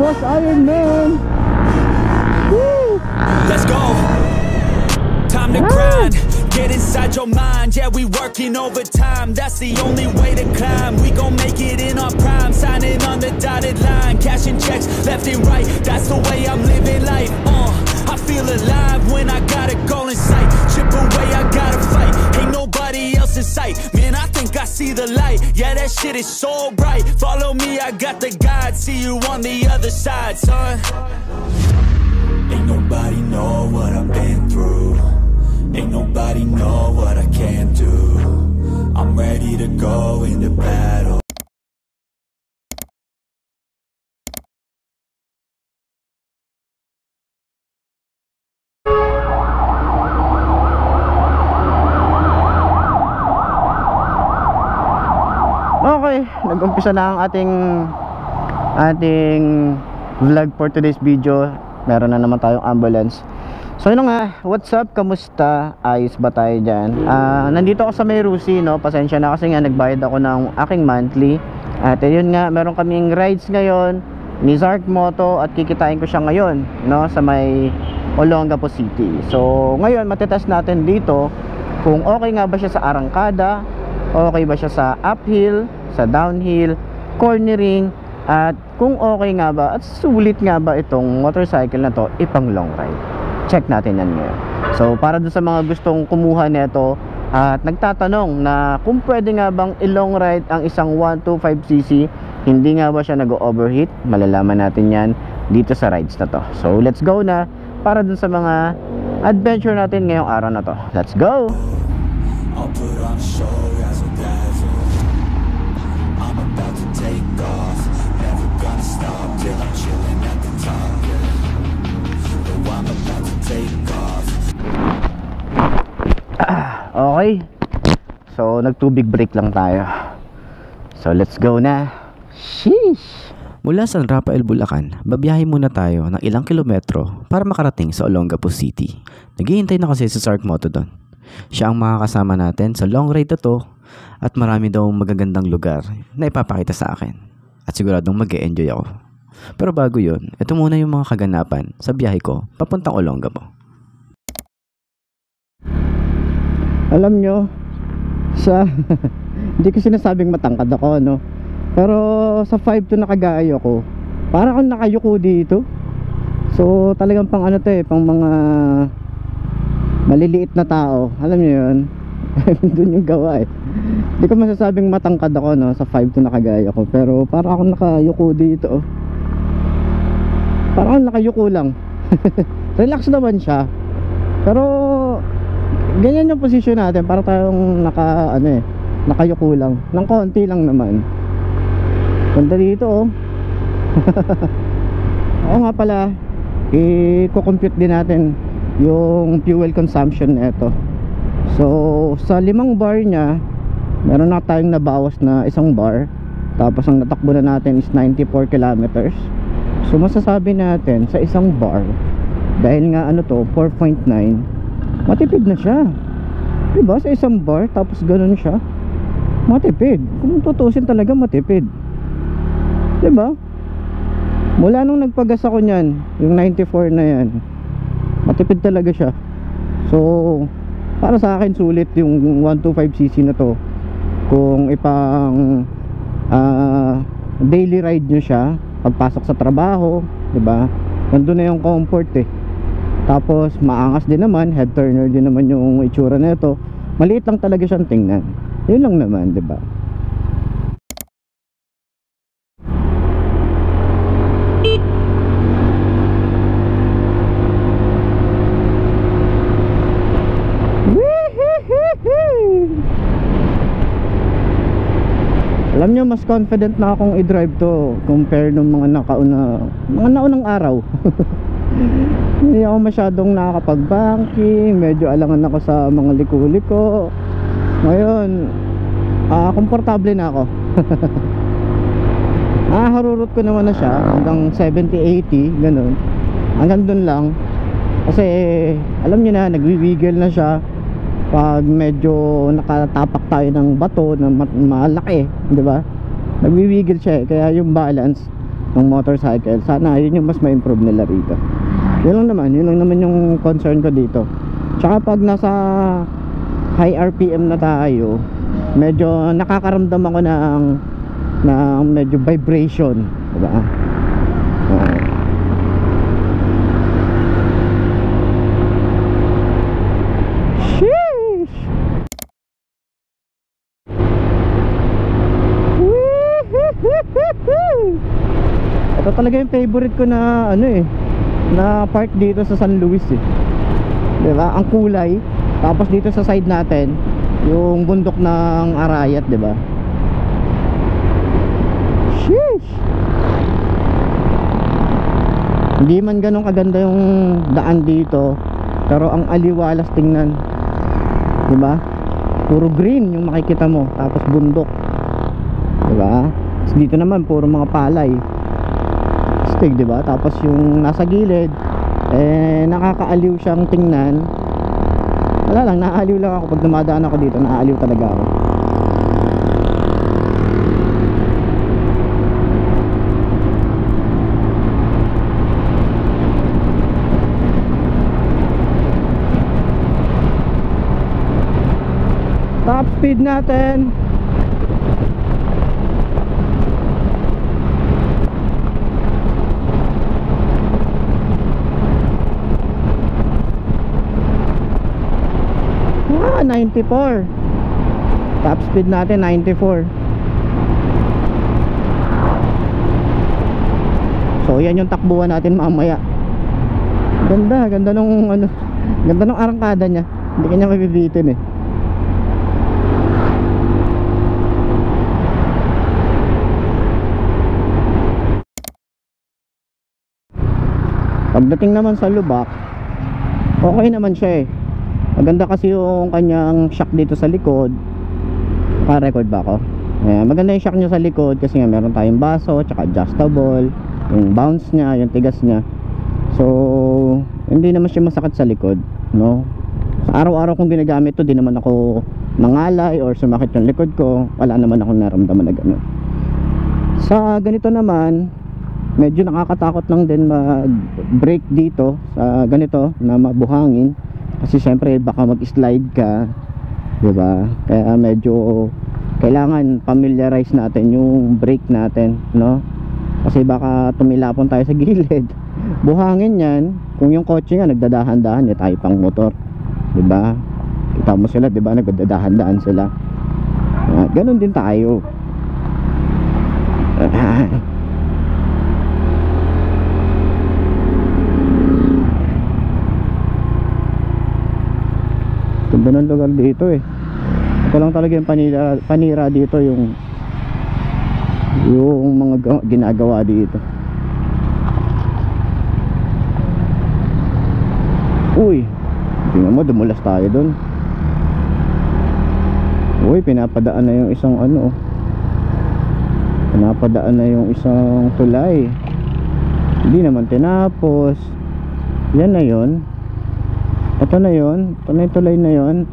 Boss Iron Man. Woo! Let's go. Time to grind. Get inside your mind. Yeah, we working overtime. That's the only way to climb. We gon' make it in our prime. Signing on the dotted line. Cashing checks left and right. That's the way I'm living life. I feel alive when I got a goal in sight. Chip away, I gotta fight. Ain't nobody else in sight. Man, I think I see the light. Yeah, that shit is so bright. Follow me, I got the guide. See you on the other side, son. Ain't nobody know what I've been through. Ain't nobody know what I can do. I'm ready to go into battle. Okay, nag-umpisa na ang ating vlog for today's video. Meron na naman tayong ambulance. So yun nga, what's up? Kamusta? Ayos ba tayo dyan? Nandito ako sa May Rusi, no? Pasensya na kasi nga nagbayad ako ng aking monthly. At yun nga, meron kaming rides ngayon ni Zark Moto at kikitain ko siya ngayon, no? Sa may Olongapo City. So ngayon, matitest natin dito kung okay nga ba siya sa arangkada, okay ba siya sa uphill, sa downhill, cornering, at kung okay nga ba at sulit nga ba itong motorcycle na to ipang long ride. Check natin yan ngayon. So para dun sa mga gustong kumuha nito at nagtatanong na kung pwede nga bang i-long ride ang isang 125cc, hindi nga ba siya nag-overheat, malalaman natin yan dito sa rides na to. So let's go na para dun sa mga adventure natin ngayong araw na to. Let's go! I'll put on a show as a dazzle. I'm about to take off. Never gonna stop till I'm chilling at the top. No, I'm about to take off. Okay. So nag-tubig break lang tayo. So let's go na. Sheesh. Mula San Rafael, Bulacan, babiyahe muna tayo ng ilang kilometro para makarating sa Olongapo City. Naghihintay na kasi si Zark Moto doon. Siya ang makakasama natin sa long ride na to at marami daw magagandang lugar na ipapakita sa akin at siguradong mag-e-enjoy ako. Pero bago yun, ito muna yung mga kaganapan sa biyahe ko papuntang Olongapo. Alam nyo, sa hindi ko sinasabing matangkad ako, no? Pero sa 5'2" na kagaya ko, parang akong nakayuko dito. So talagang pang ano to pang mga maliliit na tao. Alam niyo yun? Doon yung gawa Hindi ko masasabing matangkad ako, no? Sa 5'2" na kagaya ko. Pero parang akong nakayuko dito, Parang akong nakayuko lang. Relax naman siya. Pero ganyan yung posisyon natin. Para tayong nakayuko lang. Nang konti lang naman. Ganda dito, Oo nga pala, i-compute din natin yung fuel consumption nito. So sa 5 bar niya, meron na tayong nabawas na 1 bar. Tapos ang natakbo na natin is 94 kilometers. So masasabi natin sa 1 bar, dahil nga 4.9, matipid na siya, diba? Sa 1 bar, tapos ganun siya, matipid. Kung tutusin talaga matipid, diba? Mula nung nagpagas ako nyan, yung 94 na yan, matipid talaga siya. So para sa akin sulit yung 125cc na to kung ipang daily ride nyo siya pagpasok sa trabaho, diba? Nandun na yung comfort Tapos maangas din naman, head turner din naman yung itsura nito. Maliit lang talaga siyang tingnan. Yun lang naman, diba? Alam nyo, mas confident na akong i-drive to compare nung mga naunang araw. Hindi ako masyadong nakakapag-banking, medyo alangan ako sa mga liku-liko. Ngayon, komportable na ako. Harurot ko naman na siya hanggang 70-80, ganun. Hanggang dun lang. Kasi alam nyo na, nagwi-wiggle na siya pag medyo nakatapak tayo ng bato na malaki, di ba? Nagwi-wiggle siya kaya yung balance ng motorcycle. Sana yun yung mas ma-improve nila rito. Yun lang naman yung concern ko dito. Tsaka pag nasa high RPM na tayo, medyo nakakaramdam ako ng medyo vibration, diba? Sheesh! Ito talaga yung favorite ko na na park dito sa San Luis diba? Ang kulay. Tapos dito sa side natin yung bundok ng Arayat, diba? Sheesh! Hindi man ganun kaganda yung daan dito, pero ang aliwalas tingnan, diba? Puro green yung makikita mo, tapos bundok, diba? Tapos dito naman puro mga palay, stig, diba? Tapos yung nasa gilid nakakaaliw siyang tingnan. Wala lang, naaaliw lang ako pag dumadaan ako dito, naaaliw talaga ako. Top speed natin. Ah, 94. Top speed natin 94. So yan yung takbuhan natin mamaya. Ganda nung ganda nung arangkada niya. Hindi kanya mabibitin eh. Pagdating naman sa lubak, okay naman siya eh. Maganda kasi yung kanyang shock dito sa likod. Naka-record ba ako? Ayan, maganda yung shock niya sa likod kasi nga meron tayong baso, tsaka adjustable, yung bounce niya, yung tigas niya. So hindi naman siya masakit sa likod, no? Sa araw-araw kong ginagamit to, di naman ako nangalay or sumakit yung likod ko. Wala naman akong naramdaman na gano'n. Sa ganito naman, medyo nakakatakot lang din mag-brake dito sa ganito na mabuhangin kasi syempre baka mag-slide ka, diba? Kaya medyo kailangan familiarize natin yung brake natin, no? Kasi baka tumilapon tayo sa gilid, buhangin yan. Kung yung kotse nga nagdadahan-dahan, tayo pang motor, diba? Kita mo sila, diba? Nagdadahan-dahan sila. Ganon din tayo. Ganda ng lugar dito eh. Ito lang talaga yung panira dito, yung mga ginagawa dito. Uy, tingnan mo, dumulas tayo dun. Uy, pinapadaan na yung isang pinapadaan na yung isang tulay. Hindi naman tinapos. Yan na yun. Ito na yun, ito na yung tulay na yun.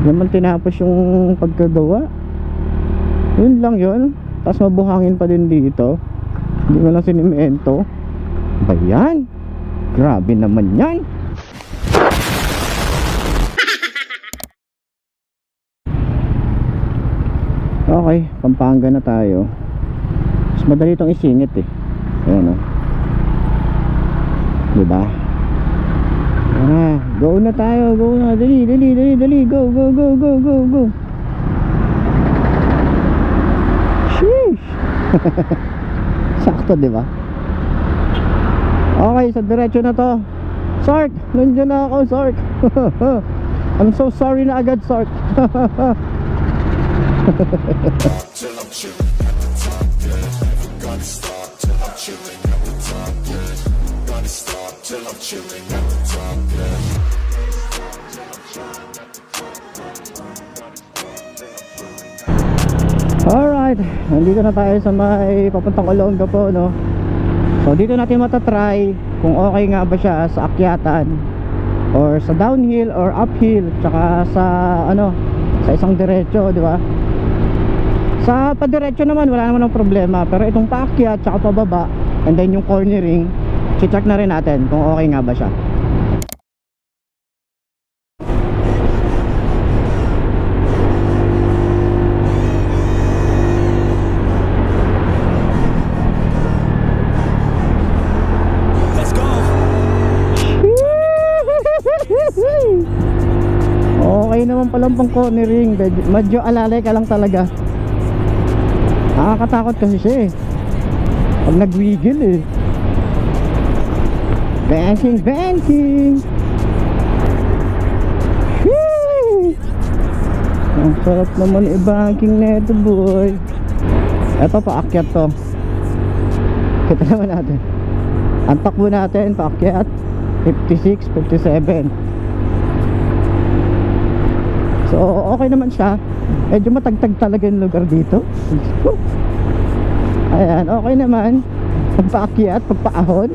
Naman tinapos yung pagkagawa. Yun lang yun. Tapos mabuhangin pa din dito. Hindi mo lang sinimento. Ba yan? Grabe naman yan. Okay, Pampanga na tayo. Mas madali itong isingit eh. Ayan o, diba? Go na tayo, go na. Dali, go. Sheesh. Sakto, diba? Okay, sa diretso na to. Sark, nandiyan na ako, Sark. I'm so sorry na agad, Sark. Till I'm chilling at the top, yeah. Never gonna stop till I'm chilling at the top, yeah. Gonna stop till I'm chilling at the top, yeah. Alright, nandito na tayo sa may papuntang Olongapo, no? So dito natin matatry kung okay nga ba siya sa akyatan or sa downhill or uphill, tsaka sa sa isang diretso, di ba? Sa padiretso naman wala naman ng problema, pero itong paakyat tsaka pababa, And then yung cornering, check na rin natin kung okay nga ba siya. Let's go. Okay naman palang pang cornering. Medyo alalay ka lang talaga. Nakakatakot kasi siya eh pag nag-wiggle eh. Banking. Whee! Ang sarap naman i-banking neto boy. Eto paakyat to. Kita naman natin. Ang takbo natin paakyat 56, 57. So okay naman siya. Medyo matagtag talaga yung lugar dito. Ayan, okay naman. Pagpaakyat, pagpaahon.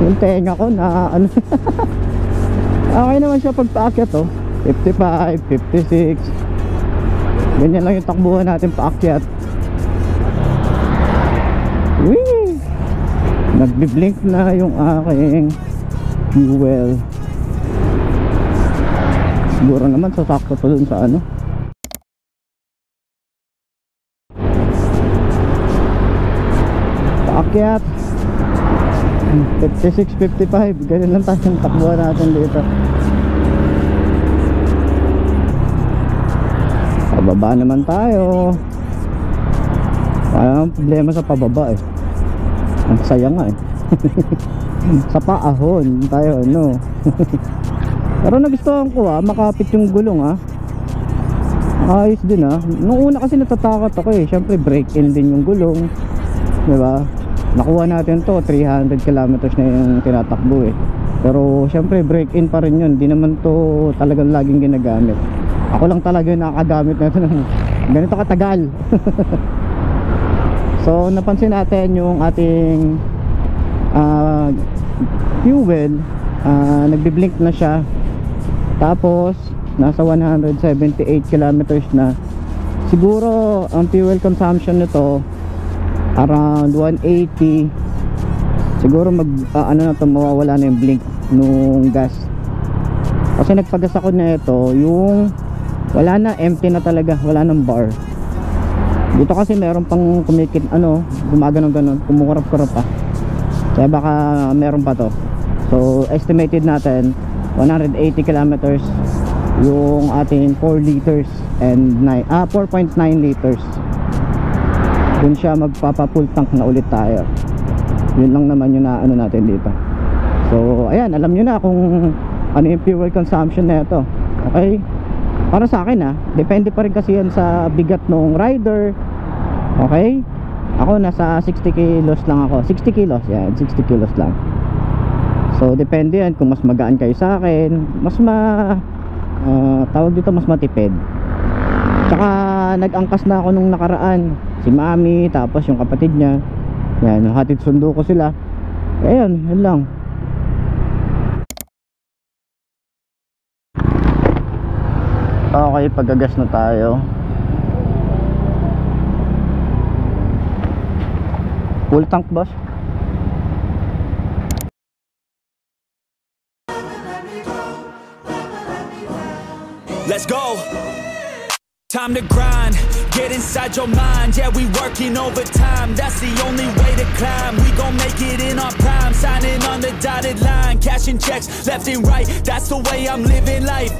Yung tenga ko na ano. Okay naman siya pagpaakyat oh. 55, 56. Ganyan lang yung takbuhan natin paakyat. Whee! Nagbi-blink na yung aking fuel. Siguro naman sasakto to dun sa ano. Paakyat 56, 55. Ganyan lang tayong takbuhan natin dito. Pababa naman tayo. Ang problema sa pababa eh. Ang saya nga eh. Sa paahon tayo ano. Pero nagustuhan ko makapit yung gulong ayos din Nung una kasi natatakot ako eh. Syempre break-in din yung gulong, diba? Nakuha natin to 300 kilometers na yung tinatakbo eh. Pero syempre break-in pa rin yun. Di naman to talagang laging ginagamit. Ako lang talaga yung nakagamit na ito ng ganito katagal. So napansin natin yung ating fuel, nagbi-blink na siya. Tapos nasa 178 kilometers na. Siguro ang fuel consumption nito around 180. Siguro mawawala na yung blink nung gas. Kasi nagpagas ako na ito, yung wala na, empty na talaga, wala nang bar. Dito kasi meron pang kumikit gumaganon-ganon, kumukurap-kurap pa. Kaya baka meron pa to. So estimated natin 180 kilometers yung ating 4 liters and 4.9 liters. Dun siya magpapa full tank na ulit tayo. Yun lang naman yung natin dito. So ayan, alam nyo na kung ano yung fuel consumption na ito. Okay, para sa akin depende pa rin kasi yan sa bigat ng rider. Okay, ako nasa 60 kilos lang ako. 60 kilos, yan, 60 kilos lang. So depende yan kung mas magaan kayo sa akin, mas tawag dito, mas matipid. Tsaka nag-angkas na ako nung nakaraan, si mami, tapos yung kapatid niya. Yan, hatid sundo ko sila. Ayun, yun lang. Okay, paggagas na tayo. Full tank, boss. Let's go. Time to grind, get inside your mind. Yeah, we working overtime. That's the only way to climb. We gon' make it in our prime. Signing on the dotted line, cashing checks left and right. That's the way I'm living life.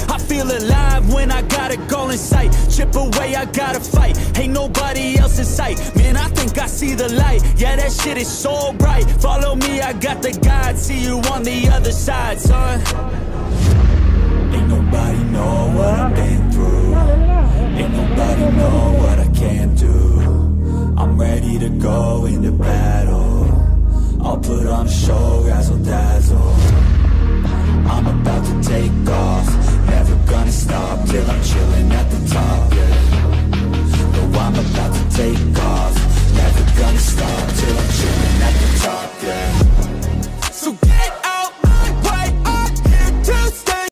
I feel alive when I got a goal in sight. Chip away, I gotta fight. Ain't nobody else in sight. Man, I think I see the light. Yeah, that shit is so bright. Follow me, I got the guide. See you on the other side, son. Ain't nobody know what I've been through. Ain't nobody know what I can do. I'm ready to go into battle. I'll put on a show, razzle dazzle. I'm about to take off. Never gonna stop till I'm chilling